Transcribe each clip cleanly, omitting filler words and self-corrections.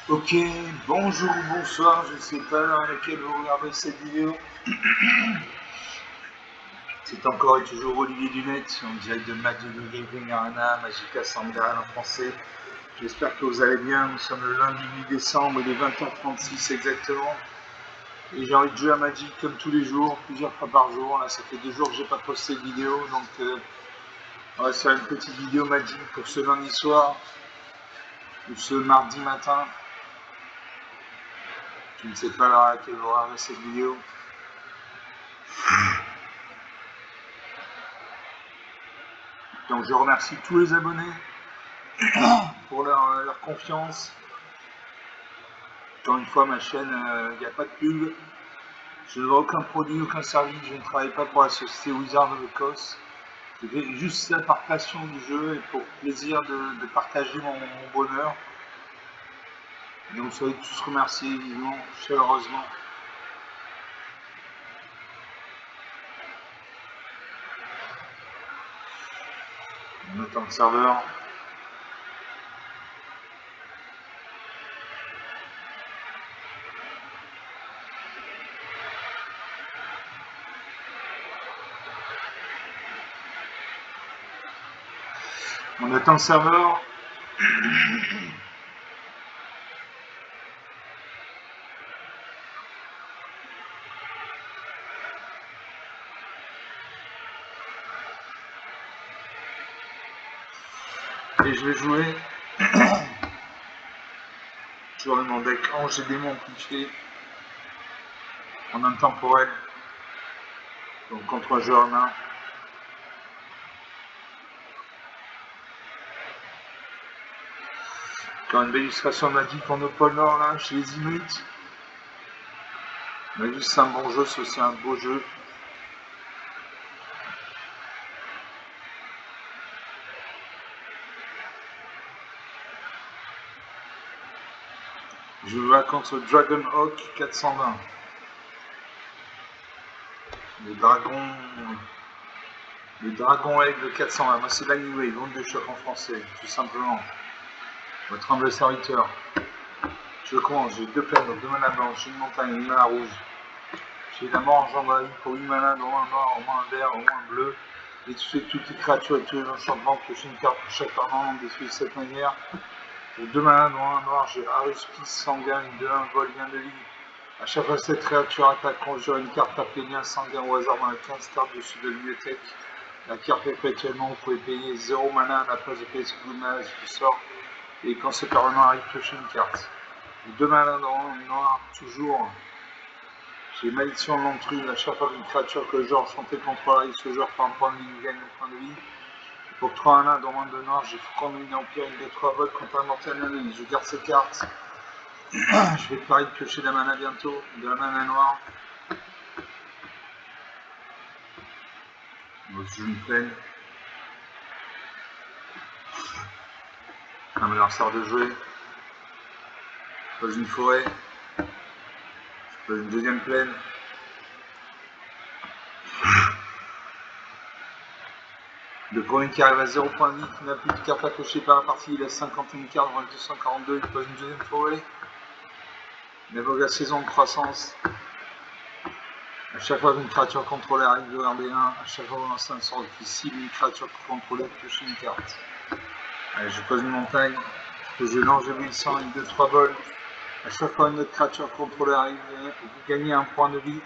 Ok, bonjour, bonsoir, je ne sais pas l'heure à laquelle vous regardez cette vidéo. C'est encore et toujours Olivier Dunette, en direct de Magic the Gathering Arena, Magica Sandal en français. J'espère que vous allez bien, nous sommes le lundi 8 décembre, il est 20h36 exactement. Et j'ai envie de jouer à Magic comme tous les jours, plusieurs fois par jour. Là, ça fait 2 jours que j'ai pas posté de vidéo, donc on va se faire une petite vidéo Magic pour ce lundi soir ou ce mardi matin. Je ne sais pas l'heure à laquelle vous regardez cette vidéo. Donc je remercie tous les abonnés pour leur confiance. Encore une fois, ma chaîne, il n'y a pas de pub. Je ne vends aucun produit, aucun service. Je ne travaille pas pour la société Wizard of the Coast. Je fais juste ça par passion du jeu et pour plaisir de partager mon bonheur. Donc soyez tous remerciés vivement, chaleureusement. On attend le serveur. On attend le serveur. Et je vais jouer sur mon deck Ange et Démon cliché en intemporel. Donc contre un joueur main. Encore une belle illustration magique pour nos pôles Nord là, chez les Inuits. Mais juste c'est un bon jeu, c'est aussi un beau jeu. Je vais contre Dragon Hawk 420. Le dragon aigle 420. Moi c'est l'anyway, l'onde de choc en français, tout simplement. Votre humble serviteur. Je commence, j'ai 2 plaines, donc 2 manas blanches, une montagne, 8 manas rouges. J'ai la mort engendrée pour 8 manas, dont un noir, au moins un vert, au moins un bleu. Et tuer toutes les créatures et tous les enchantements, piocher une carte pour chaque permanent, détruire de cette manière. Pour 2 manas, dont un noir, j'ai Arus Peace sanguin, une 2-1 vol, lien de vie. A chaque fois que cette créature attaque, conjure une carte appelée lien sanguin au hasard dans les 15 cartes dessus de la bibliothèque. La carte perpétuellement, vous pouvez payer 0 mana à la place de payer ce que vous mana qui sort. Et quand ce permanent arrive, piocher une carte. 2 manas dans le noir, toujours. J'ai malédiction de l'entrue. À chaque fois qu'une créature que le joueur enchanté contrôle arrive, ce joueur par un point de vie, gagne un point de vie. Pour 3 manas dans moins de noir, j'ai Faucon de l'Empire, une des 3 vols contre un mortel de vie. Je garde ces cartes. Je vais pareil piocher de la mana bientôt, de la mana noire. Bon, je joue une plaine. Un adversaire de jouer. Je pose une forêt. Je pose une deuxième plaine. Le premier qui arrive à 0 point de vie, qui n'a plus de carte à cocher par la partie, il a 51 cartes, dans 242, il pose une deuxième forêt. Il invoque la saison de croissance. À chaque fois qu'une créature contrôlée arrive de RD1, à chaque fois qu'on lance un sort qui cible une créature contrôlée, pioche une carte. Allez, je pose une montagne, que je lance éblouissant, une 2-3 vols. À chaque fois une autre créature contrôlée arrive, vous gagnez un point de vie.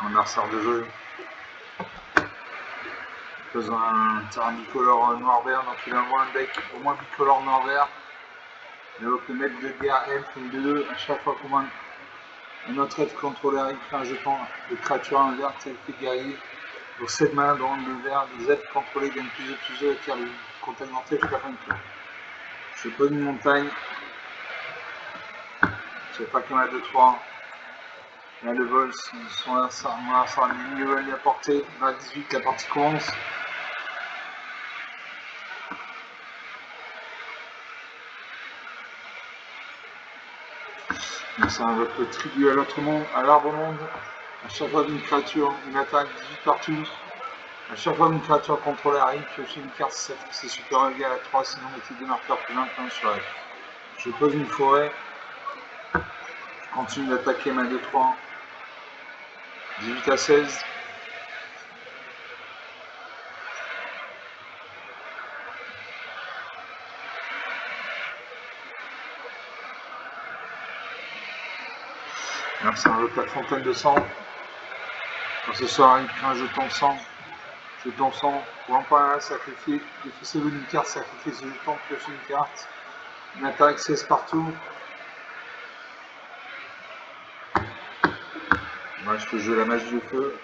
Un adversaire de jeu. Je pose un terrain bicolore noir-vert, donc il envoie un deck au moins bicolore noir-vert. Il invoque le maître de guerre Elf, une 2-2, à chaque fois qu'on voit un autre être contrôlé arrive, fait un jeton de créature en vert, tel que guerrier. Pour 7 mains dans le vert, les aides contrôlées gagnent plus de car le contact mortel jusqu'à la fin du tour. Je pose une montagne. Je sais pas qu'il y en a 2-3. Là, le vol, ils sont là, ça a mis le vol à portée. Dans la 18, la partie commence. Donc, ça invoque le tribut à l'autre monde, à l'arbre monde. À chaque fois d'une créature, une attaque, 18 partout. À chaque fois qu'une créature contrôlée arrive, piochez une carte si c'est supérieur ou égal à 3, sinon mettez 2 marqueurs plus 1 sur elle. Je pose une forêt, je continue d'attaquer ma 2-3, 18 à 16. Merci, on invoque la fontaine de sang. Quand ce soir arrive, un jeton de sang. Jeton sang, pour pas sacrifier, défaussez-vous d'une carte, sacrifiez ce jeton, piochez une carte. Une attaque 16 partout. Moi je peux jouer la magie du feu.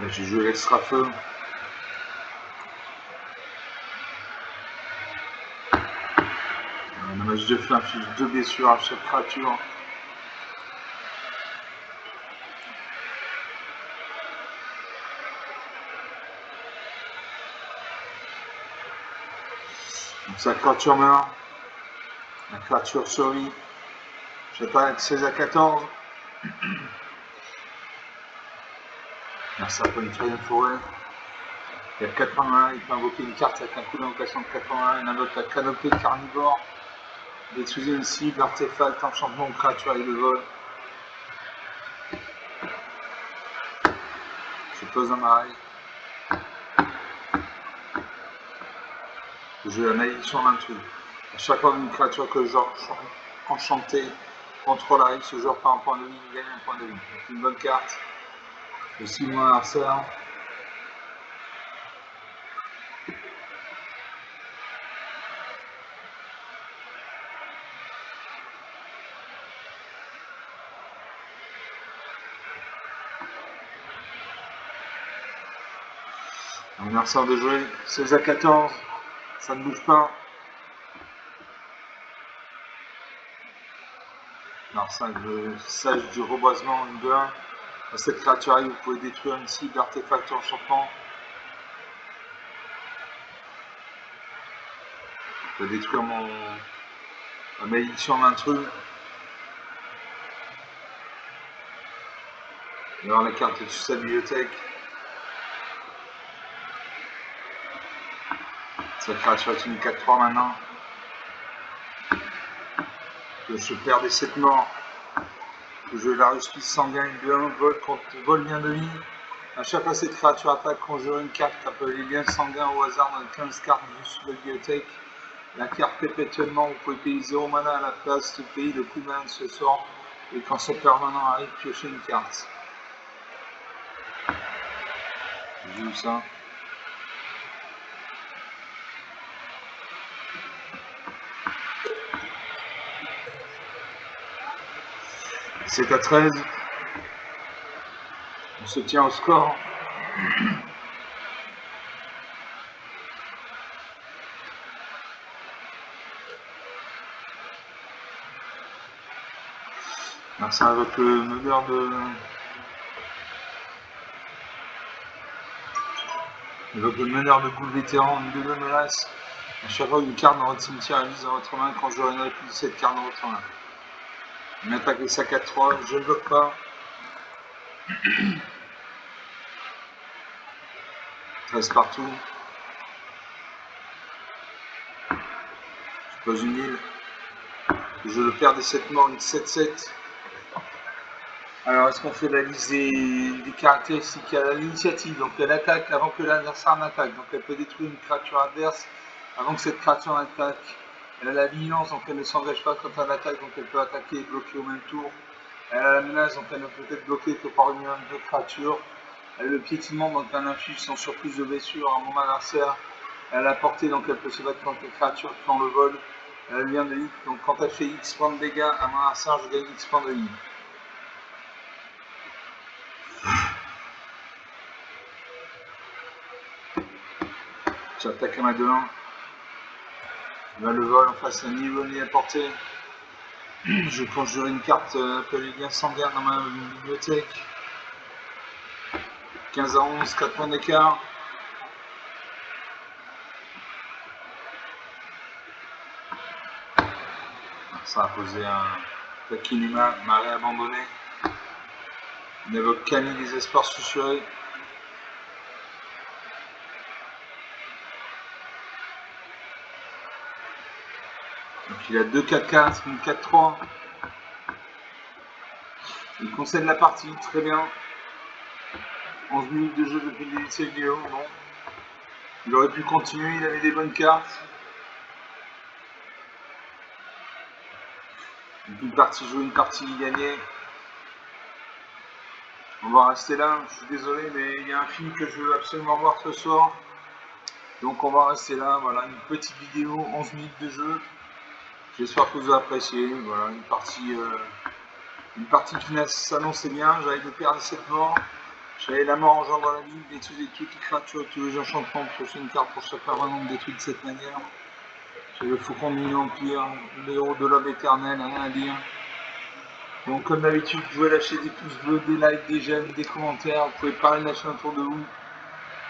Là j'ai joué l'extra feu. La magie de feu inflige 2 blessures à chaque créature. Donc sa créature meurt. La créature survit. J'attaque 16 à 14. Merci à Polynesian Forêt. Il y a 81, il peut invoquer une carte avec un coup d'invocation de 81, il invoque la canopée carnivore. Détruisez une cible, artefact, enchantement ou créature avec le vol. Je pose un marais. Je joue la malédiction d'intrus. À chaque fois qu'une créature que le genre enchanté contrôle arrive, ce joueur perd un point de vie, il gagne un point de vie. Donc une bonne carte. Aussi moins harcèlement. Merci de jouer. 16 à 14. Ça ne bouge pas. Alors ça, le sage du reboisement, une de 1. À cette créature arrive, vous pouvez détruire une cible d'artefact enchantement. Je vais détruire ma malédiction d'intrus. Et alors la carte est sur sa bibliothèque. Cette créature est une 4-3 maintenant. Je perds des 7 morts. Je la ruspice sanguin, une de 1, vol contre vol lien de vie. À chaque fois cette créature attaque, conjure une carte, appelez les liens sanguins au hasard dans 15 cartes sur la bibliothèque. La carte perpétuellement, vous pouvez payer 0 mana à la place de payer le coût de mana de ce sort. Et quand son permanent arrive, piochez une carte. J'ai vu ça. C'est à 13. On se tient au score. Merci avec le meneur de. Avec le meneur de boule vétéran, une double menace. À chaque fois une carte dans votre cimetière est mise dans votre main quand je n'aurai plus de cette carte dans votre main. Une attaque avec sa 4-3, je ne bloque pas. 13 partout. Je pose une île. Je le perds des 7 morts, une 7-7. Alors, est-ce qu'on fait la liste des caractéristiques? Il y a l'initiative, donc elle attaque avant que l'adversaire n'attaque. Donc elle peut détruire une créature adverse avant que cette créature n'attaque. Elle a la vigilance, donc elle ne s'engage pas quand elle attaque, donc elle peut attaquer et bloquer au même tour. Elle a la menace, donc elle ne peut être bloquée que par une de créatures. Elle a le piétinement, donc elle inflige son surplus de blessure à mon adversaire. Elle a la portée, donc elle peut se battre contre les créatures qui ont le vol. Elle a le lien de hit, donc quand elle fait X points de dégâts à mon adversaire, je gagne X points de hit. J'attaque à ma 2-1. Là, le vol en face, un niveau ni à portée. Je conjure une carte appelée lien sanguin dans ma bibliothèque. 15 à 11, 4 points d'écart. Ça a posé un Takinuma, marée abandonnée. On évoque Camille, les espoirs susurrés. Donc il a 2-4-4, une 4-3. Il concède la partie, très bien. 11 minutes de jeu depuis le début de cette vidéo. Bon. Il aurait pu continuer, il avait des bonnes cartes. Une partie jouée, une partie gagnée. On va rester là, je suis désolé, mais il y a un film que je veux absolument voir ce soir. Donc on va rester là, voilà, une petite vidéo, 11 minutes de jeu. J'espère que vous avez apprécié. Voilà, une partie qui s'annonçait bien. J'avais des paires de 7 morts. J'avais la mort engendre la vie, détruire toutes les créatures, tous les enchantements, piocher une carte pour chaque vraiment détruit de cette manière. J'avais le faucon de l'Empire, le héros de l'homme éternel, rien à dire. Donc comme d'habitude, vous pouvez lâcher des pouces bleus, des likes, des j'aime, des commentaires. Vous pouvez parler, lâcher autour de vous.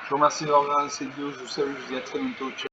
Je vous remercie d'avoir regardé cette vidéo. Je vous salue, je vous dis à très bientôt. Ciao.